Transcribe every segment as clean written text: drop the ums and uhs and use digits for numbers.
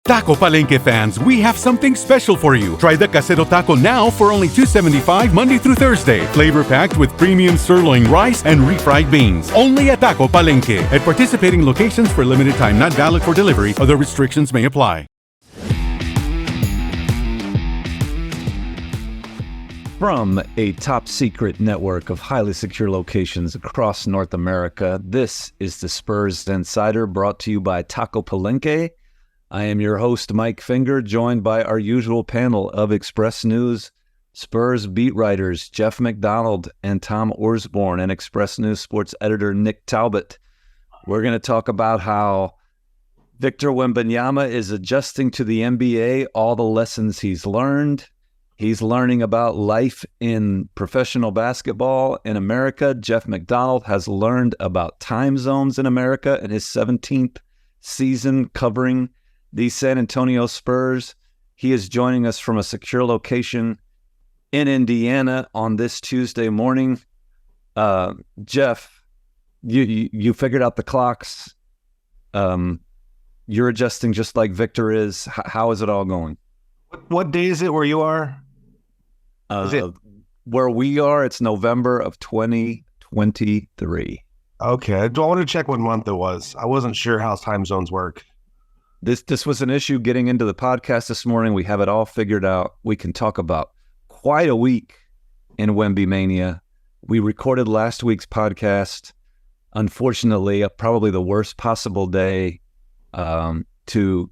Taco Palenque fans, we have something special for you. Try the Casero Taco now for only $2.75 Monday through Thursday. Flavor packed with premium sirloin rice and refried beans. Only at Taco Palenque. At participating locations for limited time, not valid for delivery. Other restrictions may apply. From a top-secret network of highly secure locations across North America, this is the Spurs Insider, brought to you by Taco Palenque. I am your host, Mike Finger, joined by our usual panel of Express News Spurs beat writers Jeff McDonald and Tom Orsborn, and Express News sports editor Nick Talbot. We're going to talk about how Victor Wembanyama is adjusting to the NBA, all the lessons he's learned. He's learning about life in professional basketball in America. Jeff McDonald has learned about time zones in America in his 17th season covering the San Antonio Spurs. He is joining us from a secure location in Indiana on this Tuesday morning. Jeff, you figured out the clocks. You're adjusting just like Victor is. How is it all going? What day is it where you are? Where we are, it's November of 2023. Okay. I wanted to check what month it was. I wasn't sure how time zones work. This was an issue getting into the podcast this morning. We have it all figured out. We can talk about quite a week in Wemby Mania. We recorded last week's podcast. Unfortunately, probably the worst possible day to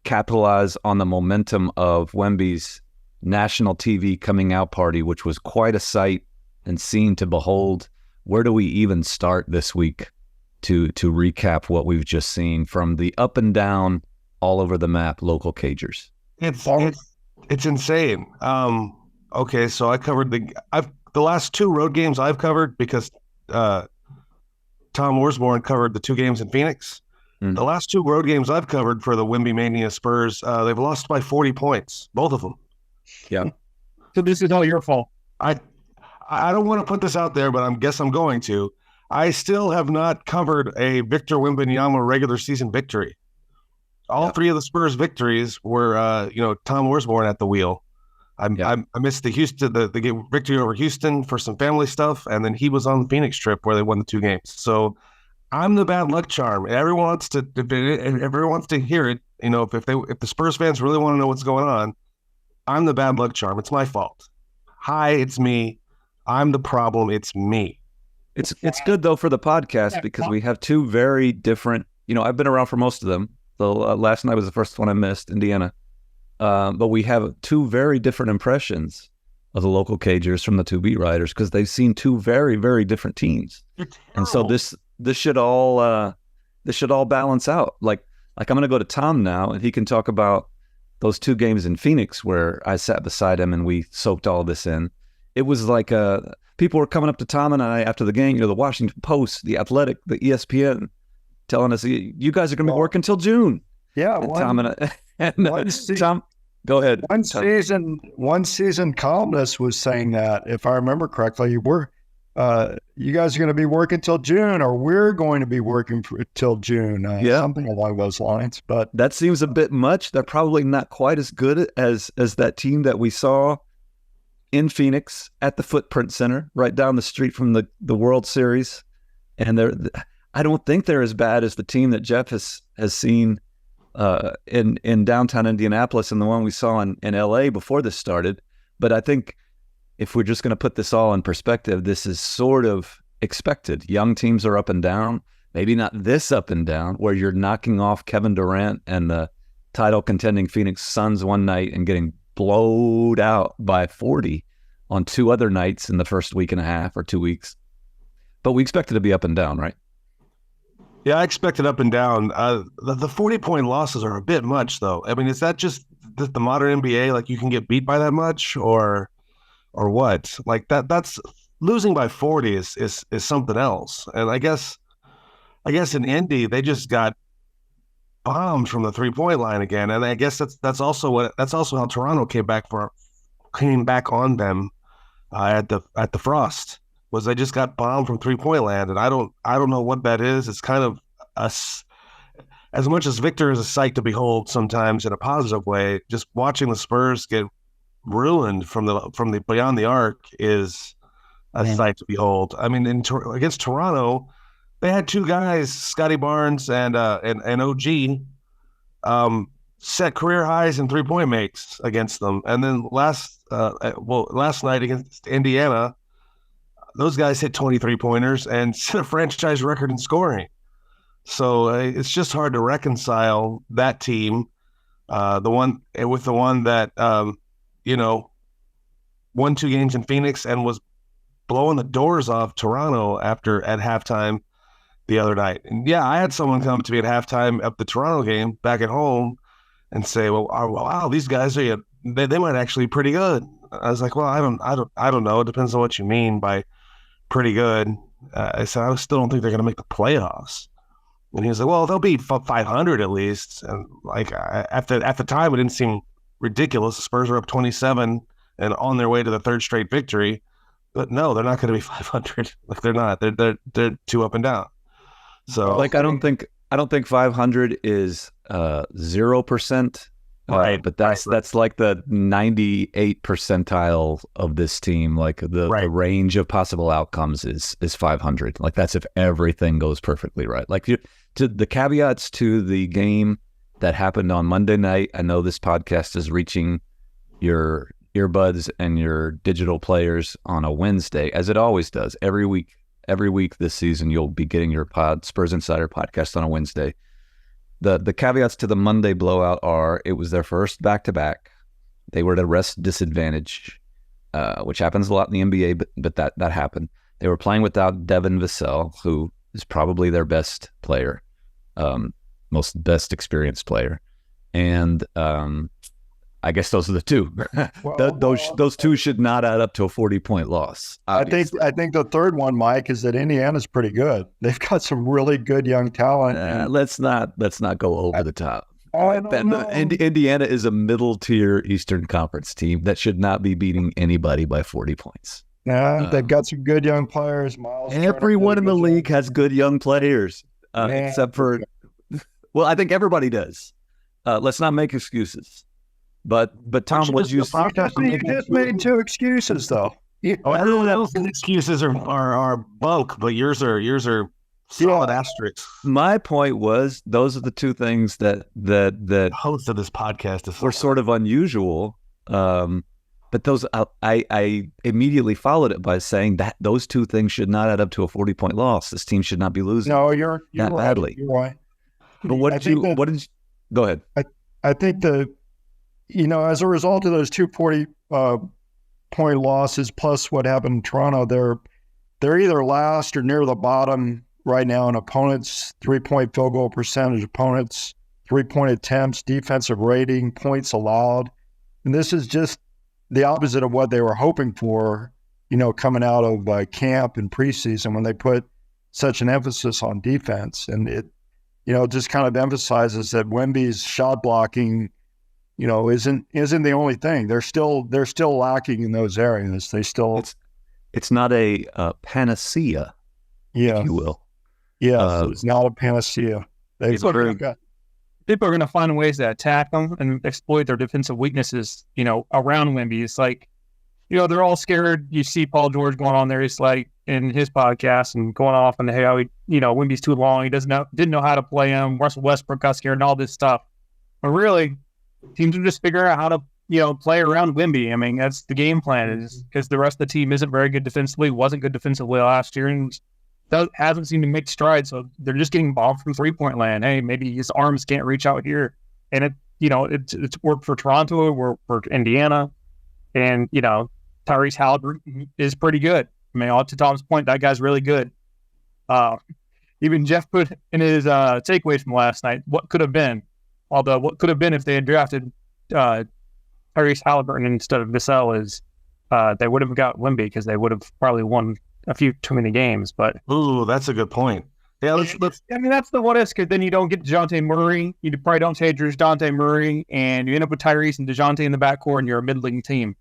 capitalize on the momentum of Wemby's national TV coming out party, which was quite a sight and scene to behold. Where do we even start this week to recap what we've just seen from the up and down, all over the map local cagers? It's insane. Okay, so I covered the last two road games I've covered because Tom Orsborn covered the two games in Phoenix. The last two road games I've covered for the Wemby Mania Spurs, they've lost by 40 points, both of them. Yeah. So this is all your fault. I don't want to put this out there, but I guess I'm going to. I still have not covered a Victor Wembanyama regular season victory. All three of the Spurs victories were, Tom Orsborn at the wheel. I missed the victory over Houston for some family stuff, and then he was on the Phoenix trip where they won the two games. So I'm the bad luck charm. Everyone wants to hear it. You know, if the Spurs fans really want to know what's going on, I'm the bad luck charm. It's my fault. Hi, it's me. I'm the problem. It's me. It's good, though, for the podcast because we have two very different, I've been around for most of them. So last night was the first one I missed, Indiana. But we have two very different impressions of the local cagers from the two beat writers because they've seen two very, very different teams. And so this should all balance out. Like I'm going to go to Tom now, and he can talk about those two games in Phoenix where I sat beside him and we soaked all this in. It was like people were coming up to Tom and I after the game, the Washington Post, the Athletic, the ESPN, telling us, you guys are going to be working until June. Yeah. Tom, go ahead. One season columnist was saying that, if I remember correctly, you guys are going to be working till June, or we're going to be working till June. Something along those lines. But that seems a bit much. They're probably not quite as good as that team that we saw in Phoenix at the Footprint Center, right down the street from the World Series. And I don't think they're as bad as the team that Jeff has seen in downtown Indianapolis and the one we saw in LA before this started. But I think if we're just going to put this all in perspective, this is sort of expected. Young teams are up and down, maybe not this up and down, where you're knocking off Kevin Durant and the title contending Phoenix Suns one night and getting blowed out by 40 on two other nights in the first week and a half or 2 weeks. But we expect it to be up and down, right? Yeah, I expect it up and down. The 40-point losses are a bit much, though. I mean, is that just the modern NBA? Like, you can get beat by that much, or what? Like that's losing by 40 is something else. And I guess in Indy they just got bombed from the 3-point line again. And I guess that's also how Toronto came back on them at the Frost. Was they just got bombed from 3-point land, and I don't know what that is. It's kind of as much as Victor is a sight to behold sometimes in a positive way, just watching the Spurs get ruined from the beyond the arc is a sight to behold. I mean, against Toronto, they had two guys, Scotty Barnes and OG, set career highs in 3-point makes against them. And then last night against Indiana, those guys hit 23-pointers and set a franchise record in scoring. So it's just hard to reconcile that team, the one that won 2 games in Phoenix and was blowing the doors off Toronto at halftime the other night. And yeah, I had someone come to me at halftime of the Toronto game back at home and say, "Well, wow, these guys they might actually be pretty good." I was like, "Well, I don't know. It depends on what you mean by pretty good." I said, "I still don't think they're going to make the playoffs." And he was like, "Well, they'll be 500 at least." And like at the time, it didn't seem ridiculous. The Spurs are up 27 and on their way to the 3rd straight victory. But no, they're not going to be 500. Like they're not. They're too up and down. So like I don't think 500 is 0%. Right. But that's like the 98 percentile of this team. Like the range of possible outcomes is 500. Like that's if everything goes perfectly right. Like to the caveats to the game that happened on Monday night. I know this podcast is reaching your earbuds and your digital players on a Wednesday, as it always does. Every week this season, you'll be getting your Spurs Insider podcast on a Wednesday. The caveats to the Monday blowout are it was their first back-to-back. They were at a rest disadvantage, which happens a lot in the NBA, but that happened. They were playing without Devin Vassell, who is probably their best player, most best experienced player. And I guess those are the two. Those two should not add up to a 40-point loss. Obviously. I think the third one, Mike, is that Indiana's pretty good. They've got some really good young talent. Let's not go over the top. I don't know. Indiana is a middle tier Eastern Conference team that should not be beating anybody by 40 points. Yeah, they've got some good young players. Miles. Everyone in the league has good young players, except for, well, I think everybody does. Let's not make excuses. But Tom, what you just made 2 excuses though. Everyone else's excuses are bulk, but yours are solid asterisks. My point was those are the 2 things that the host of this podcast were sort of unusual. But those I immediately followed it by saying that those 2 things should not add up to a 40-point loss. This team should not be losing. No, you're that right. badly. You're right. But what did you go ahead? I think as a result of those 2 40-point losses, plus what happened in Toronto, they're either last or near the bottom right now in opponents' 3-point field goal percentage, opponents' 3-point attempts, defensive rating, points allowed. And this is just the opposite of what they were hoping for, coming out of camp and preseason when they put such an emphasis on defense. And it, just kind of emphasizes that Wemby's shot blocking isn't the only thing. They're still lacking in those areas. It's not a panacea, if you will. Yeah, it's not a panacea. People are going to find ways to attack them and exploit their defensive weaknesses, around Wemby. It's like, they're all scared. You see Paul George going on there. He's like in his podcast and going off on how Wemby's too long. He didn't know how to play him. Russell Westbrook got scared and all this stuff. But really, teams are just figuring out how to, play around Wemby. I mean, that's the game plan, is because the rest of the team isn't very good defensively, wasn't good defensively last year, and hasn't seemed to make strides. So they're just getting bombed from 3-point land. Hey, maybe his arms can't reach out here. And it's worked for Toronto, worked for Indiana, and, Tyrese Halliburton is pretty good. I mean, to Tom's point, that guy's really good. Even Jeff put in his takeaways from last night, what could have been. Although what could have been if they had drafted Tyrese Halliburton instead of Vassell is they would have got Wemby, because they would have probably won a few too many games. But that's a good point. Yeah, let's. I mean, that's the what ifs, because then you don't get DeJounte Murray. You probably don't take DeJounte Murray, and you end up with Tyrese and DeJounte in the backcourt, and you're a middling team.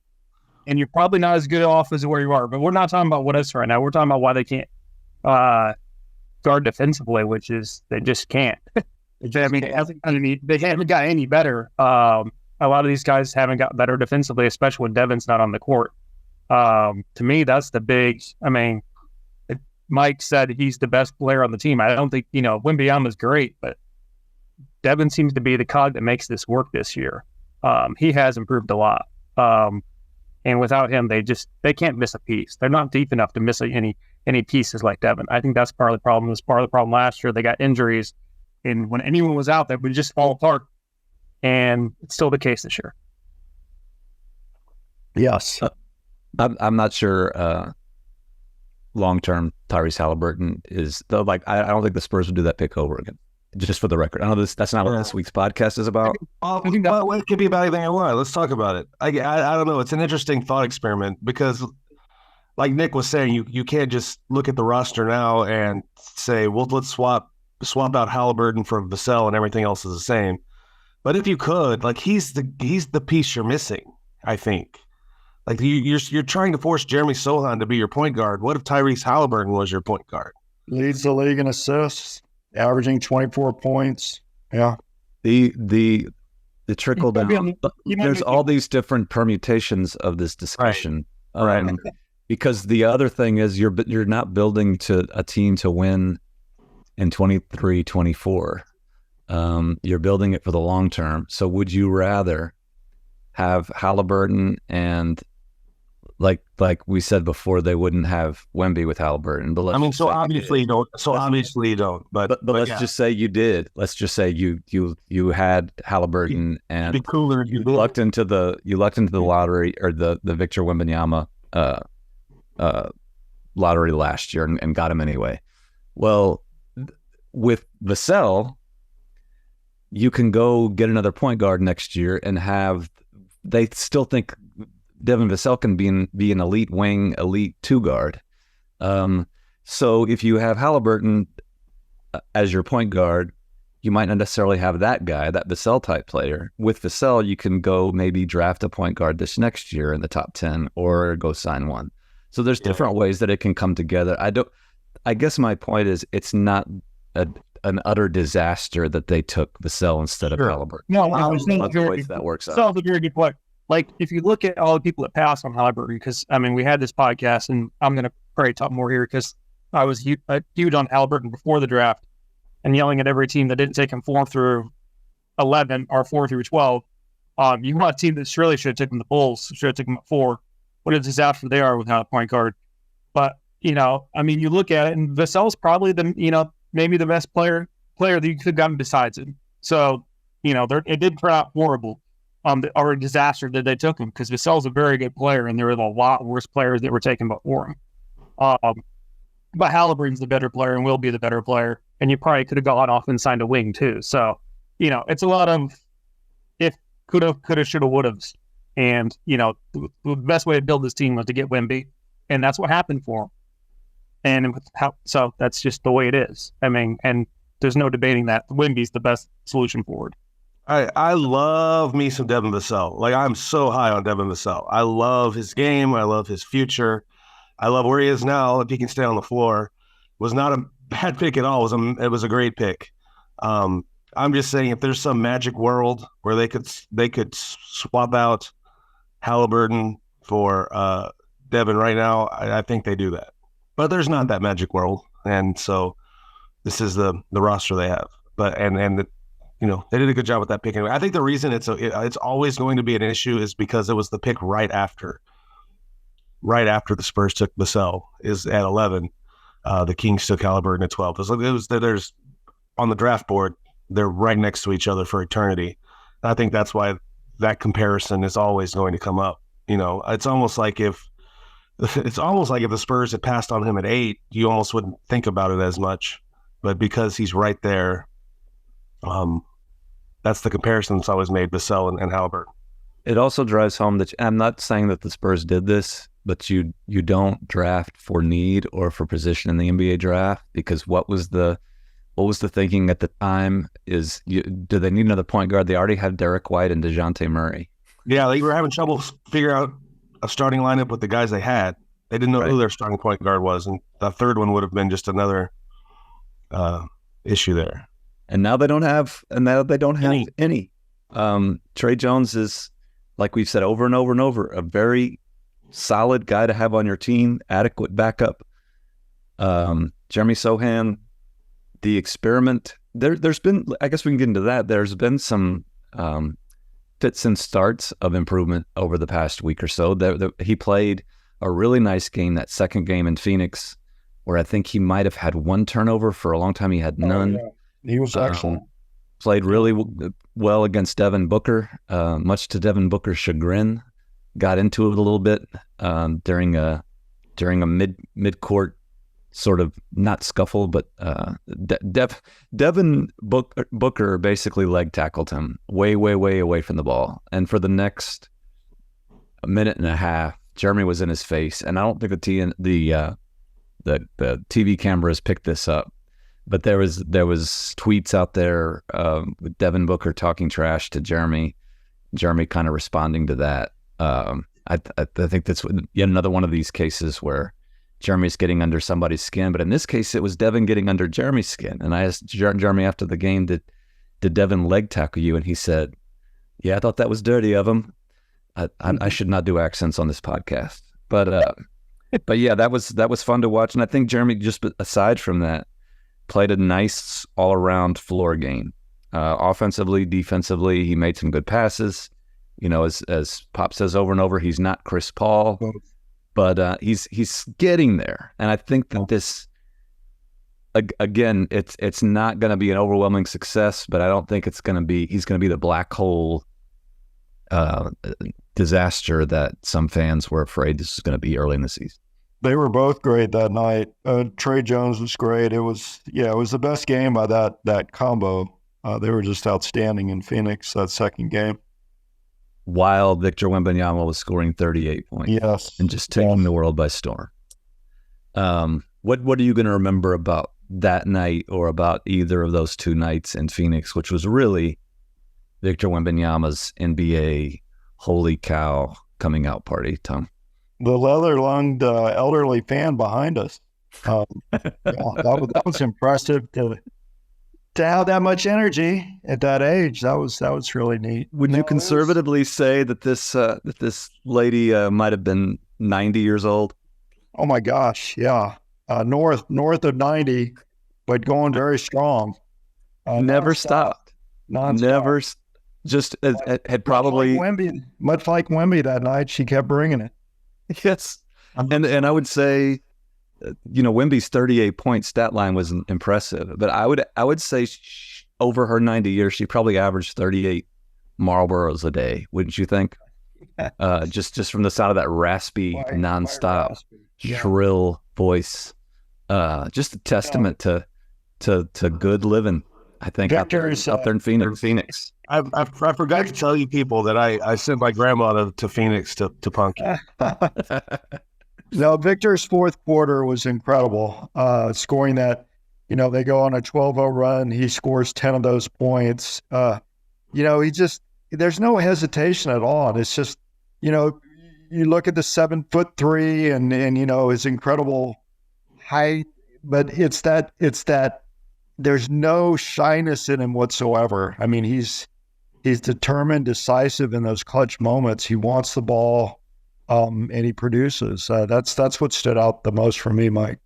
And you're probably not as good off as where you are. But we're not talking about what ifs right now. We're talking about why they can't guard defensively, which is they just can't. They haven't got any better. A lot of these guys haven't got better defensively, especially when Devin's not on the court. To me, that's the big. I mean, Mike said he's the best player on the team. I don't think Wembanyama's great, but Devin seems to be the cog that makes this work this year. He has improved a lot. And without him, they can't miss a piece. They're not deep enough to miss any pieces like Devin. I think that's part of the problem. It was part of the problem last year. They got injuries, and when anyone was out, they would just fall apart. And it's still the case this year. Yes. I'm not sure long-term Tyrese Halliburton is, though. Like, I don't think the Spurs would do that pick over again. Just for the record, I know that's not what this week's podcast is about. It could be about anything I want. Let's talk about it. I don't know. It's an interesting thought experiment because, like Nick was saying, you can't just look at the roster now and say, well, let's swap out Halliburton for Vassell and everything else is the same. But if you could, like, he's the piece you're missing. I think, like, you're trying to force Jeremy Sohan to be your point guard. What if Tyrese Halliburton was your point guard? Leads the league in assists, averaging 24 points. Yeah. The trickle down. There's all these different permutations of this discussion. Right. Because the other thing is you're not building to a team to win in 23, 24. You're building it for the long term. So would you rather have Halliburton and like we said before, they wouldn't have Wemby with Halliburton. But obviously you don't. But let's just say you did. Let's just say you had Halliburton and be cooler. You lucked into the lottery or the Victor Wembanyama lottery last year and got him anyway. Well, with Vassell, you can go get another point guard next year and they still think Devin Vassell can be an elite wing, elite two guard. So if you have Halliburton as your point guard, you might not necessarily have that guy, that Vassell type player. With Vassell, you can go maybe draft a point guard this next year in the top 10 or go sign one. So there's different ways that it can come together. I guess my point is it's not an utter disaster that they took Vassell instead of Halliburton. No, I was saying that works out. Vassell's a very good player. Like, if you look at all the people that passed on Halliburton, because, I mean, we had this podcast, and I'm going to probably talk more here because I was huge on Halliburton before the draft and yelling at every team that didn't take him 4 through 11 or 4 through 12. You want a team that surely should have taken the Bulls, should have taken him at 4. What a disaster they are without a point guard. But, you look at it, and Vassell's probably maybe the best player that you could have gotten besides him. So, it did turn out horrible. Or a disaster that they took him, because Vassell's a very good player, and there were a lot worse players that were taken before him. But Halliburton's the better player and will be the better player, and you probably could have gone off and signed a wing too. So, it's a lot of if, coulda, shoulda, wouldas. And, the best way to build this team was to get Wemby, and that's what happened for him. And so that's just the way it is. I mean, and there's no debating that Wemby's the best solution forward. I love me some Devin Vassell. Like, I'm so high on Devin Vassell. I love his game. I love his future. I love where he is now. If he can stay on the floor, was not a bad pick at all. It was a great pick. I'm just saying, if there's some magic world where they could swap out Halliburton for Devin right now, I think they do that. But there's not that magic world, and so this is the roster they have. But they did a good job with that pick anyway. I think the reason it's always going to be an issue is because it was the pick right after the Spurs took Vassell is at 11. The Kings took Halliburton at 12. There's on the draft board, they're right next to each other for eternity. And I think that's why that comparison is always going to come up. It's almost like if the Spurs had passed on him at 8, you almost wouldn't think about it as much. But because he's right there, that's the comparison that's always made, Vassell and Halliburton. It also drives home that I'm not saying that the Spurs did this, but you don't draft for need or for position in the NBA draft, because what was the thinking at the time is, do they need another point guard? They already had Derek White and DeJounte Murray. Yeah, they were having trouble figuring out a starting lineup with the guys they had. They didn't know who their starting point guard was, and the third one would have been just another issue there. And now they don't have any. Trey Jones is, like we've said over and over and over, a very solid guy to have on your team, adequate backup. Jeremy Sohan, the experiment, there's been, I guess we can get into that. There's been some fits and starts of improvement over the past week or so. He played a really nice game, that second game in Phoenix, where I think he might have had one turnover. For a long time he had none. Yeah. He was excellent. Played really well against Devin Booker, much to Devin Booker's chagrin. Got into it a little bit during a mid-court sort of, not scuffle, but Devin Booker basically leg tackled him way away from the ball. And for the next minute and a half, Jeremy was in his face. And I don't think the TV cameras picked this up, but there was tweets out there with Devin Booker talking trash to Jeremy kind of responding to that. I think that's yet another one of these cases where Jeremy's getting under somebody's skin, but in this case, it was Devin getting under Jeremy's skin. And I asked Jeremy after the game, did Devin leg tackle you? And he said, yeah, I thought that was dirty of him. I should not do accents on this podcast, but yeah, that was fun to watch. And I think Jeremy, just aside from that, played a nice all-around floor game. Offensively, defensively, he made some good passes. You know, as Pop says over and over, he's not Chris Paul, but he's getting there. And I think that this, again, it's not going to be an overwhelming success, but I don't think he's going to be the black hole disaster that some fans were afraid this was going to be early in the season. They were both great that night. Trey Jones was great. It was the best game by that combo. They were just outstanding in Phoenix, that second game. While Victor Wembanyama was scoring 38 points. Yes. And just taking the world by storm. What are you going to remember about that night, or about either of those two nights in Phoenix, which was really Victor Wembanyama's NBA holy cow coming out party, Tom? The leather-lunged elderly fan behind us. That was impressive to have that much energy at that age. That was really neat. Would you conservatively say that this lady might have been 90 years old? Oh my gosh, yeah, north of 90, but going very strong. Never stopped. Non-stop. Never. Just had probably much like Wemby that night. She kept bringing it. Yes, and I would say, Wemby's 38-point stat line was impressive, but I would say over her 90 years, she probably averaged 38 Marlboros a day, wouldn't you think? Just from the sound of that raspy, nonstop, shrill voice, just a testament to good living. I think up there in Phoenix. I forgot to tell you people that I sent my grandma to Phoenix to punk you. No, Victor's fourth quarter was incredible. Scoring that, they go on a 12-0 run. He scores 10 of those points. There's no hesitation at all. And it's just, you look at the 7'3" and his incredible height, but it's that there's no shyness in him whatsoever. I mean, he's determined, decisive in those clutch moments. He wants the ball. And he produces. That's what stood out the most for me, Mike.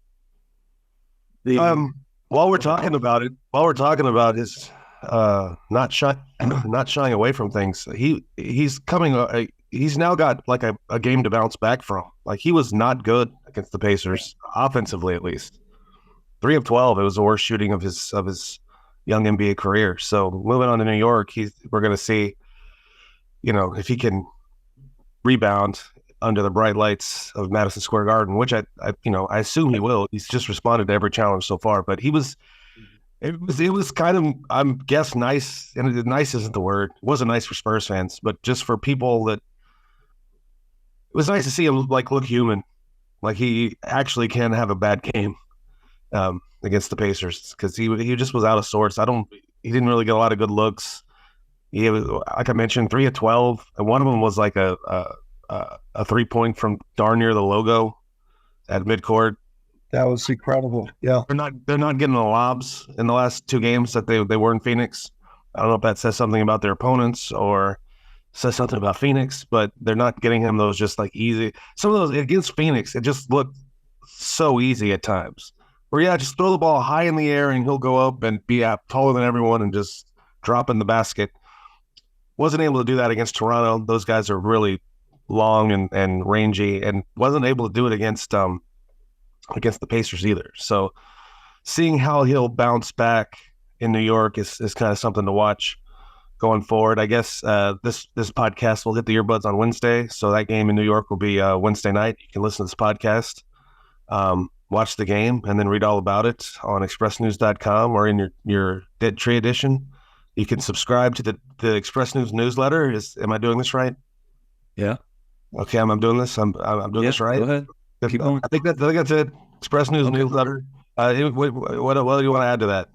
While we're talking about his not shying away from things, he's now got like a game to bounce back from. Like, he was not good against the Pacers, offensively at least. 3 of 12. It was the worst shooting of his young NBA career. So moving on to New York, we're going to see, if he can rebound under the bright lights of Madison Square Garden, which I assume he will. He's just responded to every challenge so far, but it was kind of, I'm guess nice, and nice isn't the word. It wasn't nice for Spurs fans, but just for people that, it was nice to see him look human, like he actually can have a bad game against the Pacers, because he just was out of sorts. He didn't really get a lot of good looks. He was, like I mentioned, 3 of 12, and one of them was like a 3-point from darn near the logo at midcourt. That was incredible. Yeah. They're not getting the lobs in the last 2 games that they were in Phoenix. I don't know if that says something about their opponents or says something about Phoenix, but they're not getting him those just like easy. Some of those against Phoenix, it just looked so easy at times. Where just throw the ball high in the air and he'll go up and be taller than everyone and just drop in the basket. Wasn't able to do that against Toronto. Those guys are really long and rangy, and wasn't able to do it against the Pacers either. So seeing how he'll bounce back in New York is kind of something to watch going forward. I guess this podcast will hit the earbuds on Wednesday, so that game in New York will be Wednesday night. You can listen to this podcast, watch the game, and then read all about it on expressnews.com or in your Dead Tree edition. You can subscribe to the Express News newsletter. Am I doing this right? Yeah. Okay, I'm doing this. I'm doing this right. Go ahead. Keep going. I think that's it. Express News newsletter. What do you want to add to that?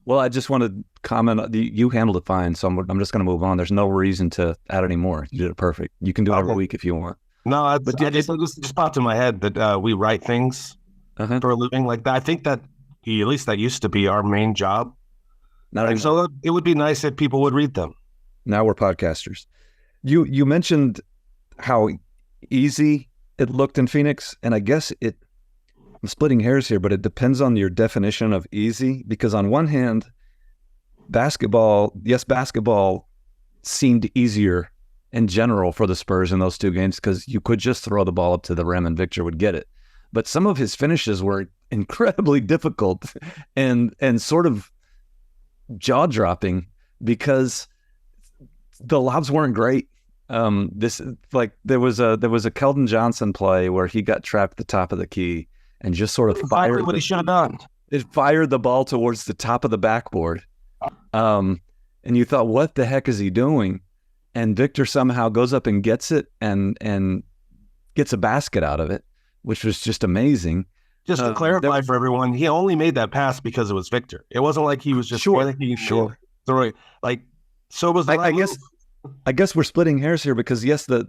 Well, I just want to comment. You handled it fine, so I'm just going to move on. There's no reason to add any more. You did it perfect. You can do it every week if you want. No, it just popped in my head that we write things for a living like that. I think that at least that used to be our main job. So it would be nice if people would read them. Now we're podcasters. You mentioned how easy it looked in Phoenix, and I guess I'm splitting hairs here, but it depends on your definition of easy, because on one hand, basketball seemed easier in general for the Spurs in those 2 games because you could just throw the ball up to the rim and Victor would get it. But some of his finishes were incredibly difficult and sort of jaw-dropping because the lobs weren't great. There was a Keldon Johnson play where he got trapped at the top of the key and just sort of fired what he should have done. It fired the ball towards the top of the backboard. And you thought, what the heck is he doing? And Victor somehow goes up and gets it and gets a basket out of it, which was just amazing. Just to clarify for everyone, he only made that pass because it was Victor. It wasn't like he was just throwing. Like, so was the I guess we're splitting hairs here because yes, the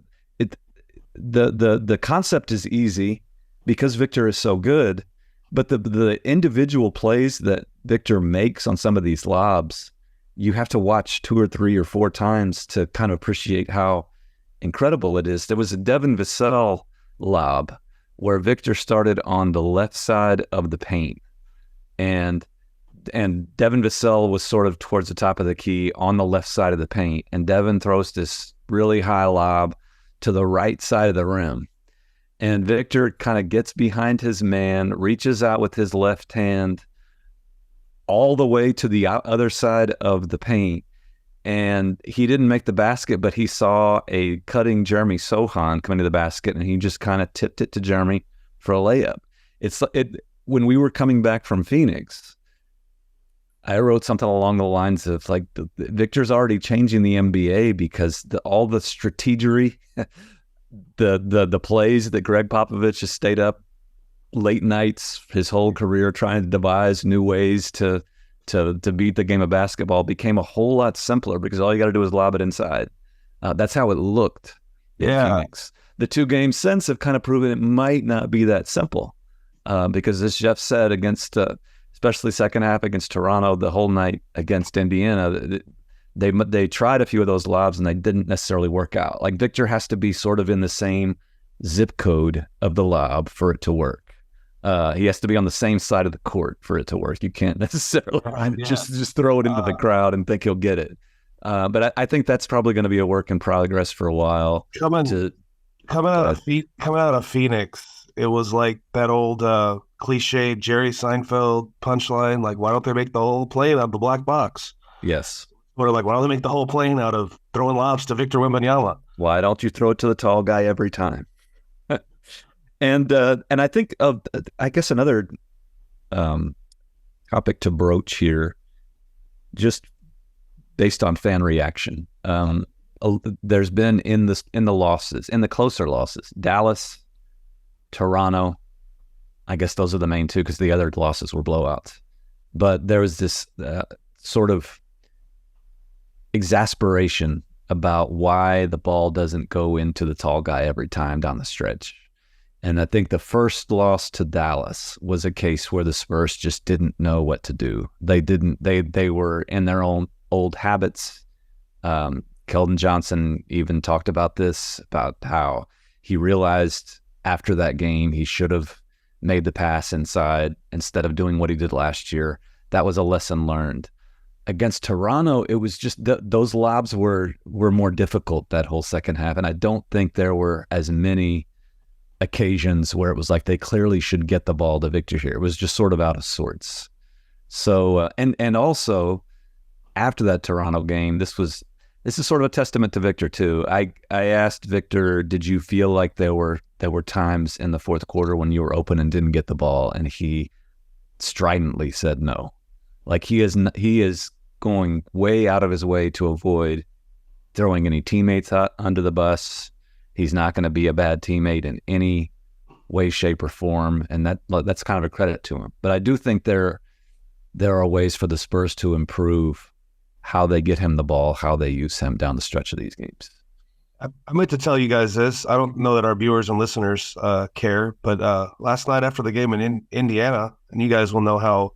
concept is easy because Victor is so good, but the individual plays that Victor makes on some of these lobs, you have to watch 2 or 3 or 4 times to kind of appreciate how incredible it is. There was a Devin Vassell lob where Victor started on the left side of the paint, and Devin Vassell was sort of towards the top of the key on the left side of the paint, and Devin throws this really high lob to the right side of the rim, and Victor kind of gets behind his man, reaches out with his left hand all the way to the other side of the paint, and he didn't make the basket, but he saw a cutting Jeremy Sohan coming to the basket, and he just kind of tipped it to Jeremy for a layup. When we were coming back from Phoenix, I wrote something along the lines of like, Victor's already changing the NBA because all the strategery, the plays that Greg Popovich has stayed up late nights his whole career trying to devise new ways to beat the game of basketball became a whole lot simpler because all you got to do is lob it inside. That's how it looked in Phoenix. The 2 games since have kind of proven it might not be that simple because, as Jeff said, against especially second half against Toronto, the whole night against Indiana, they tried a few of those lobs and they didn't necessarily work out. Like Victor has to be sort of in the same zip code of the lob for it to work. He has to be on the same side of the court for it to work. You can't necessarily just throw it into the crowd and think he'll get it. But I think that's probably going to be a work in progress for a while. Coming out of Phoenix, it was like that old cliche Jerry Seinfeld punchline, like, why don't they make the whole plane out of the black box? Yes. Or like, why don't they make the whole plane out of throwing lobs to Victor Wembanyama? Why don't you throw it to the tall guy every time? And I think I guess another topic to broach here, just based on fan reaction. There's been in the losses, in the closer losses, Dallas, Toronto. I guess those are the main 2 because the other losses were blowouts. But there was this sort of exasperation about why the ball doesn't go into the tall guy every time down the stretch. And I think the first loss to Dallas was a case where the Spurs just didn't know what to do. They were in their own old habits. Keldon Johnson even talked about this, about how he realized after that game he should have made the pass inside instead of doing what he did last year. That was a lesson learned. Against Toronto, it was just those lobs were more difficult that whole second half, and I don't think there were as many occasions where it was like they clearly should get the ball to Victor here. It was just sort of out of sorts. So and also after that Toronto game, this is sort of a testament to Victor too. I asked Victor, did you feel like there were times in the fourth quarter when you were open and didn't get the ball? And he stridently said no. Like he is going way out of his way to avoid throwing any teammates under the bus. He's not going to be a bad teammate in any way, shape, or form, and that's kind of a credit to him. But I do think there are ways for the Spurs to improve how they get him the ball, how they use him down the stretch of these games. I meant to tell you guys this. I don't know that our viewers and listeners care, but last night after the game in Indiana, and you guys will know how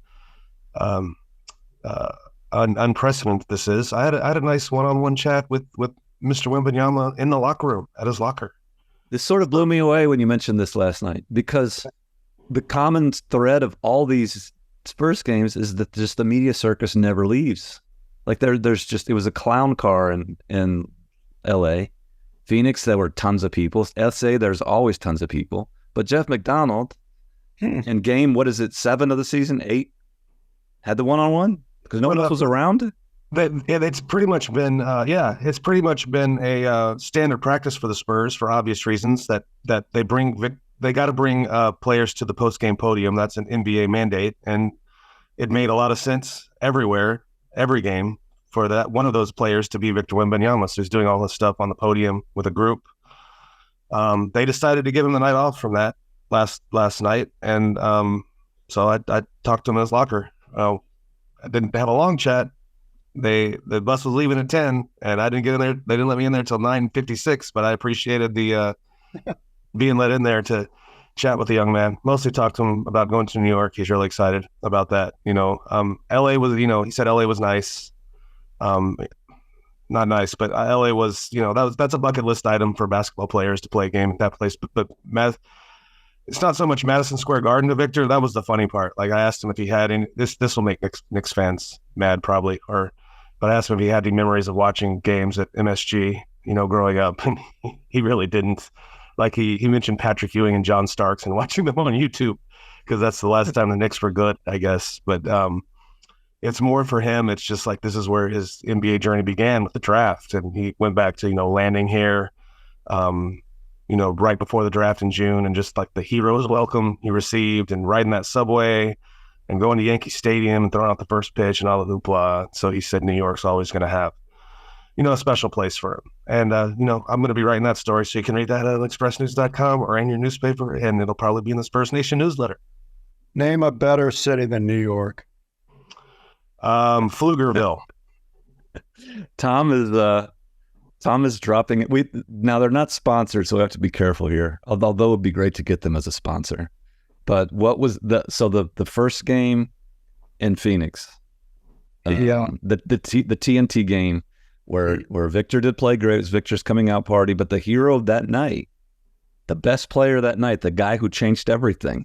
unprecedented this is. I had a nice one-on-one chat with Mr. Wembanyama in the locker room at his locker. This sort of blew me away when you mentioned this last night, because the common thread of all these Spurs games is that just the media circus never leaves. Like there's just, it was a clown car in LA. Phoenix, there were tons of people. SA, there's always tons of people. But Jeff McDonald, in game, 7 of the season, 8, had the one-on-one because no one else was around. It's pretty much been, it's pretty much been a standard practice for the Spurs for obvious reasons that they got to bring players to the post-game podium. That's an NBA mandate, and it made a lot of sense everywhere, every game, for that one of those players to be Victor Wembanyama. So he's doing all this stuff on the podium with a group. They decided to give him the night off from that last night, and so I talked to him in his locker. I didn't have a long chat. The bus was leaving at 10, and I didn't get in there. They didn't let me in there until 9:56. But I appreciated the being let in there to chat with the young man. Mostly talked to him about going to New York. He's really excited about that. LA was, he said LA was nice. Not nice, but LA was, that's a bucket list item for basketball players to play a game at that place. But it's not so much Madison Square Garden to Victor. That was the funny part. Like I asked him if he had any. This will make Knicks fans mad probably, but I asked him if he had any memories of watching games at MSG, growing up, and he really didn't. Like he mentioned Patrick Ewing and John Starks and watching them on YouTube because that's the last time the Knicks were good, I guess. But it's more for him. It's just like this is where his NBA journey began with the draft, and he went back to landing here. Right before the draft in June, and just like the hero's welcome he received, and riding that subway and going to Yankee Stadium and throwing out the first pitch and all the hoopla. So he said New York's always going to have, a special place for him. And, I'm going to be writing that story, so you can read that at expressnews.com or in your newspaper, and it'll probably be in the Spurs Nation newsletter. Name a better city than New York. Pflugerville. Tom is dropping it. Now they're not sponsored, so we have to be careful here. Although it'd be great to get them as a sponsor. But what was the first game in Phoenix? The TNT game where Victor did play great. It was Victor's coming out party, but the hero of that night, the best player that night, the guy who changed everything,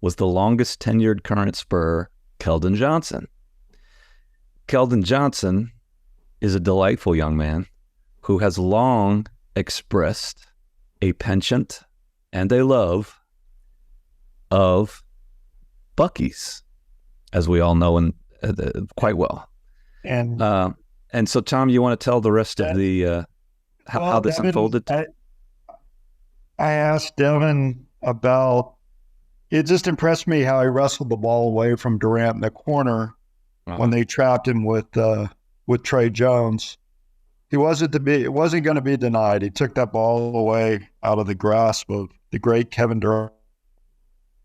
was the longest tenured current Spur, Keldon Johnson. Keldon Johnson is a delightful young man who has long expressed a penchant and a love of Buc-ee's, as we all know quite well. And so, Tom, you want to tell the rest of the how this unfolded? I asked Devin about. It just impressed me how he wrestled the ball away from Durant in the corner when they trapped him with Trey Jones. It wasn't going to be denied. He took that ball away out of the grasp of the great Kevin Durant.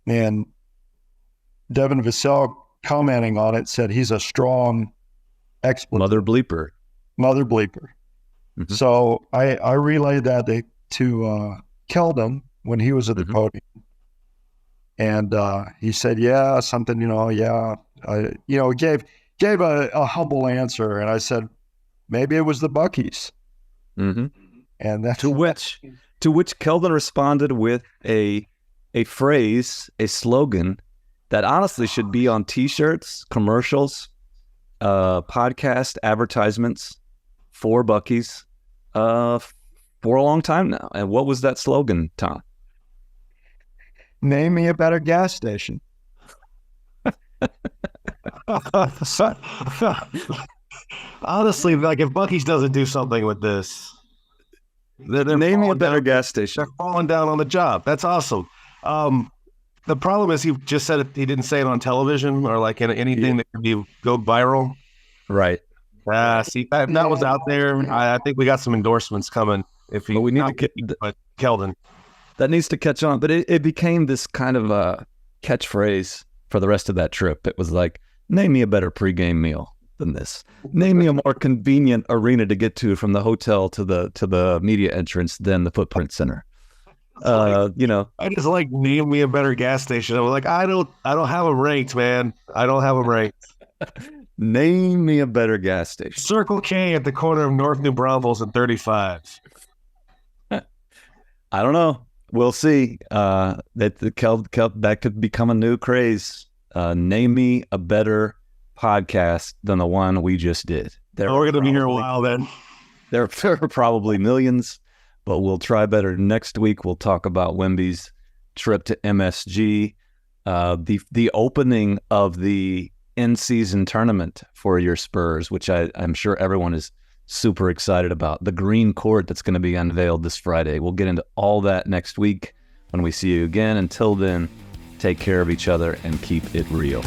And Devin Vassell, commenting on it, said he's a strong expletive. Mother bleeper. Mm-hmm. So I relayed that to Keldon, when he was at the podium. And he said, yeah, something, gave a humble answer. And I said, maybe it was the Buckies. Mm-hmm. And that's to which Keldon responded with a phrase, a slogan that honestly should be on T-shirts, commercials, podcast advertisements for Buckies for a long time now. And what was that slogan, Tom? Name me a better gas station. Honestly, like if Bucky's doesn't do something with this, they're name me a better gas station. They're falling down on the job. That's awesome. The problem is he just said he didn't say it on television or like in anything that could go viral. Right. See, that was out there. I think we got some endorsements coming. But we need to get Keldon. That needs to catch on. But it became this kind of a catchphrase for the rest of that trip. It was like, name me a better pregame meal than this. Name me a more convenient arena to get to from the hotel to the media entrance than the Footprint Center. I just like name me a better gas station. I was like, I don't have them ranked, man. I don't have them ranked. Name me a better gas station. Circle K at the corner of North New Braunfels and 35. I don't know. We'll see. That could become a new craze. Name me a better podcast than the one we just did. We're going to be here a while then. There are probably millions, but we'll try better. Next week, we'll talk about Wemby's trip to MSG, the opening of the in-season tournament for your Spurs, which I'm sure everyone is super excited about. The green court that's going to be unveiled this Friday. We'll get into all that next week when we see you again. Until then, take care of each other and keep it real.